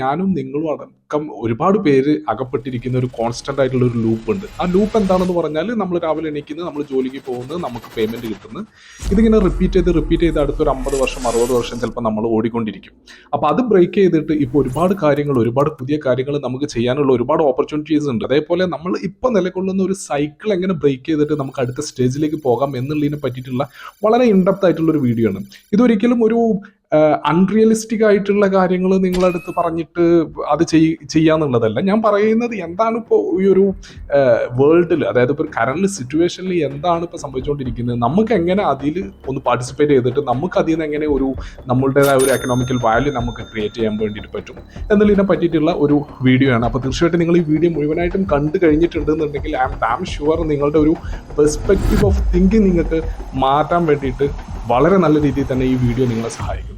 ഞാനും നിങ്ങളും അടക്കം ഒരുപാട് പേര് അകപ്പെട്ടിരിക്കുന്ന ഒരു കോൺസ്റ്റന്റ് ആയിട്ടുള്ള ഒരു ലൂപ്പ് ഉണ്ട്. ആ ലൂപ്പ് എന്താണെന്ന് പറഞ്ഞാൽ നമ്മൾ രാവിലെ എണീക്കുന്നത്, നമ്മൾ ജോലിക്ക് പോകുന്നത്, നമുക്ക് പേയ്മെന്റ് കിട്ടുന്നത്, ഇതിങ്ങനെ റിപ്പീറ്റ് ചെയ്ത് അടുത്തൊരു 50 വർഷം 60 വർഷം ചിലപ്പോൾ നമ്മൾ ഓടിക്കൊണ്ടിരിക്കും. അപ്പോൾ അത് ബ്രേക്ക് ചെയ്തിട്ട് ഇപ്പോൾ ഒരുപാട് പുതിയ കാര്യങ്ങൾ നമുക്ക് ചെയ്യാനുള്ള ഒരുപാട് ഓപ്പർച്യൂണിറ്റീസ് ഉണ്ട്. അതേപോലെ നമ്മൾ ഇപ്പോൾ നിലകൊള്ളുന്ന ഒരു സൈക്കിൾ എങ്ങനെ ബ്രേക്ക് ചെയ്തിട്ട് നമുക്ക് അടുത്ത സ്റ്റേജിലേക്ക് പോകാം എന്നുള്ളതിനെ പറ്റിയിട്ടുള്ള വളരെ ഇൻഡെപ്ത് ആയിട്ടുള്ള ഒരു വീഡിയോ ആണ്. ഇതൊരിക്കലും ഒരു അൺറിയലിസ്റ്റിക് ആയിട്ടുള്ള കാര്യങ്ങൾ നിങ്ങളടുത്ത് പറഞ്ഞിട്ട് അത് ചെയ്യാന്നുള്ളതല്ല. ഞാൻ പറയുന്നത് എന്താണ് ഇപ്പോൾ ഈ ഒരു വേൾഡിൽ, അതായത് ഇപ്പോൾ കറന്റ് സിറ്റുവേഷനിൽ എന്താണ് ഇപ്പോൾ സംഭവിച്ചുകൊണ്ടിരിക്കുന്നത്, നമുക്ക് എങ്ങനെ അതിൽ ഒന്ന് പാർട്ടിസിപ്പേറ്റ് ചെയ്തിട്ട് നമുക്ക് അതിൽ നിന്ന് എങ്ങനെ ഒരു നമ്മളുടേതായ ഒരു എക്കണോമിക്കൽ വാല്യൂ നമുക്ക് ക്രിയേറ്റ് ചെയ്യാൻ വേണ്ടിയിട്ട് പറ്റും എന്നുള്ളതിനെ പറ്റിയിട്ടുള്ള ഒരു വീഡിയോ ആണ്. അപ്പോൾ തീർച്ചയായിട്ടും നിങ്ങൾ ഈ വീഡിയോ മുഴുവനായിട്ടും കണ്ടു കഴിഞ്ഞിട്ടുണ്ടെന്നുണ്ടെങ്കിൽ ഐ ആം ഡാം ഷുവർ നിങ്ങളുടെ ഒരു പെർസ്പെക്റ്റീവ് ഓഫ് തിങ്കിങ് നിങ്ങൾക്ക് മാറ്റാൻ വേണ്ടിയിട്ട് വളരെ നല്ല രീതിയിൽ തന്നെ ഈ വീഡിയോ നിങ്ങളെ സഹായിക്കും.